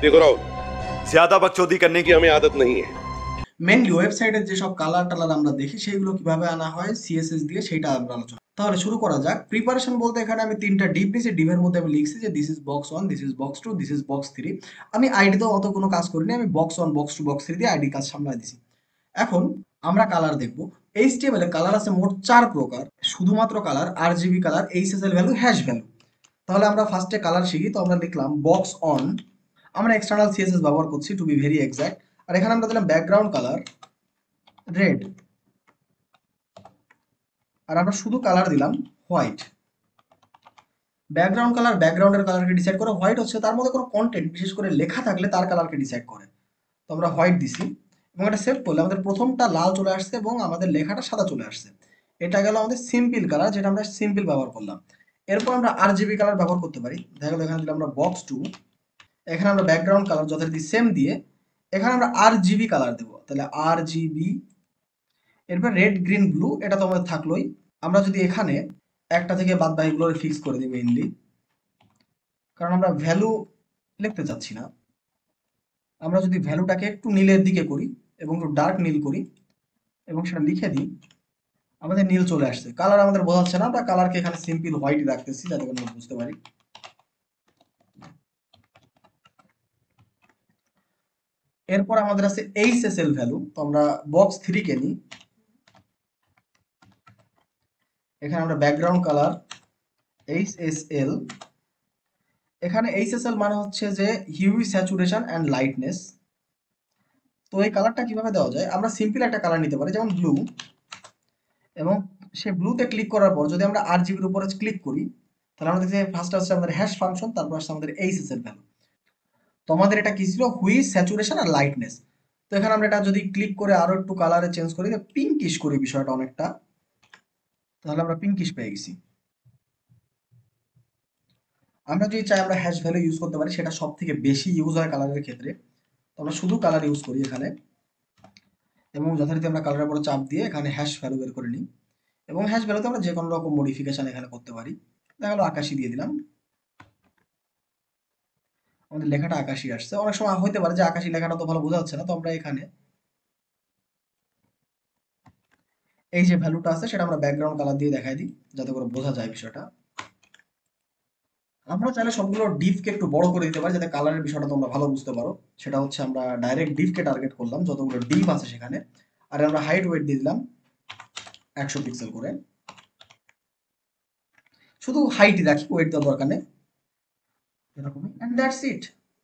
देखो राहुल, ज्यादा बकचोदी करने की हमें आदत नहीं है। মেনলি ওয়েবসাইটের যেসব কালার টালার আমরা দেখি সেইগুলো কিভাবে আনা হয় সিএসএস দিয়ে সেটা আমরা আলোচনা তাহলে শুরু করা যাক। প্রিপারেশন বলতে এখানে আমি তিনটা ডিপ নিয়েছি, ডিপের মধ্যে আমি লিখছি যে this is box one, this is box two, this is box three. আমি আইডিতেও অত কোনো কাজ করিনি, আমি box one, box two, box three দিয়ে আইডি কাজ সামলাই দিছি। এখন আমরা কালার দেখব। এইচটিএমএল এ কালার আছে মোট 4 প্রকার। শুধুমাত্র colour, RGB colour, HSL value, hash value. তাহলে আমরা ফার্স্টে কালার শিখি। তো আমরা লিখলাম বক্স অন। আমরা এক্সটার্নাল সিএসএস ব্যবহার করছি টু বি ভেরি এক্সাক্ট। আর এখানে আমরা দিলাম ব্যাকগ্রাউন্ড কালার রেড, আর আমরা শুধু কালার দিলাম হোয়াইট। ব্যাকগ্রাউন্ড কালার ব্যাকগ্রাউন্ডের কালারকে ডিসাইড করে, হোয়াইট হচ্ছে তার মধ্যে কোনো কন্টেন্ট বিশেষ করে লেখা থাকলে তার কালারকে ডিসাইড করে। তো আমরা হোয়াইট দিছি এবং এটা সেভ করলে আমাদের প্রথমটা লাল চলে আসছে এবং আমাদের লেখাটা সাদা চলে আসছে। এটা গেল আমাদের সিম্পল কালার, যেটা আমরা সিম্পল ব্যবহার করলাম। এরপর আমরা আরজিবি কালার ব্যবহার করতে পারি। দেখা গেল এখানে দিলাম আমরা বক্স টু, এখানে আমরা ব্যাকগ্রাউন্ড কালার যথারীতি সেম দিয়ে এখানে আমরা আরজিবি কালার দেবো। তাহলে আরজিবি, এরপর রেড গ্রিন ব্লু, এটা তো আমাদের থাকলোই। আমরা যদি এখানে একটা থেকে বাদ বাকিগুলো ফিক্স করে দিই মেইনলি, কারণ আমরা ভ্যালু লিখতে চাচ্ছি না। আমরা যদি ভ্যালুটাকে একটু নীলের দিকে করি এবং একটু ডার্ক নীল করি এবং সেটা লিখে দিই, আমাদের নীল চলে আসছে। কালার আমাদের বোঝাচ্ছে না, আমরা কালারকে এখানে সিম্পল হোয়াইট রাখতেছি যাতে করে আমরা বুঝতে পারি। এরপর আমাদের আছে এইচএসএল ভ্যালু। তো আমরা বক্স থ্রি কে নিই, এখানে আমরা ব্যাকগ্রাউন্ড কালার এইচএসএল, এখানে এইচএসএল মানে হচ্ছে যে হিউই, স্যাচুরেশন অ্যান্ড লাইটনেস। তো এই কালারটা কিভাবে দেওয়া যায়, আমরা সিম্পল একটা কালার নিতে পারি যেমন ব্লু, এবং সেই ব্লুতে ক্লিক করার পর যদি আমরা আরজিবির উপরে ক্লিক করি তাহলে আমরা দেখছি ফার্স্ট আসছে আমাদের হ্যাশ ফাংশন, তারপর আসছে আমাদের এইচএসএল ভ্যালু। তো আমাদের এটা কি ছিল, হুই, স্যাচুরেশন আর লাইটনেস। তো এখানে আমরা এটা যদি ক্লিক করে আরো একটু কালারে চেঞ্জ করি, পিঙ্কিশ করি বিষয়টা অনেকটা, তাহলে আমরা পিঙ্কিশ পেয়ে গেছি। আমরা যদি চাই আমরা হ্যাশ ভ্যালু ইউজ করতে পারি, সেটা সব থেকে বেশি ইউজ হয় কালারের ক্ষেত্রে। তো আমরা শুধু কালার ইউজ করি এখানে, এবং যথারীতি আমরা কালারের উপরে চাপ দিয়ে এখানে হ্যাশ ভ্যালু বের করে নিই। এবং হ্যাশ ভ্যালুতে আমরা যে কোনো রকম মডিফিকেশন এখানে করতে পারি। দেখা গেলো আকাশি দিয়ে দিলাম, আমাদের লেখাটা আকাশি আসছে। অনেক সময় হইতে পারে যে আকাশি লেখাটা তো ভালো বোঝা যাচ্ছে না, তো আমরা এখানে এই যে ভ্যালুটা আছে সেটা আমরা ব্যাকগ্রাউন্ড কালার দিয়ে দেখাই দিই যাতে করে বোঝা যায় বিষয়টা। আমরা চাইলে সবগুলো ডিপকে একটু বড় করে দিতে পারি যাতে কালারের বিষয়টা তোমরা ভালো বুঝতে পারো। সেটা হচ্ছে আমরা ডাইরেক্ট ডিপকে টার্গেট করলাম যতগুলো ডিপ আছে সেখানে, আর আমরা হাইট ওয়েট দিয়ে দিলাম 100 পিক্সেল করে। শুধু হাইটই রাখি, ওয়েট দেওয়ার দরকার নেই, এরকমই, এন্ড দ্যাটস ইট।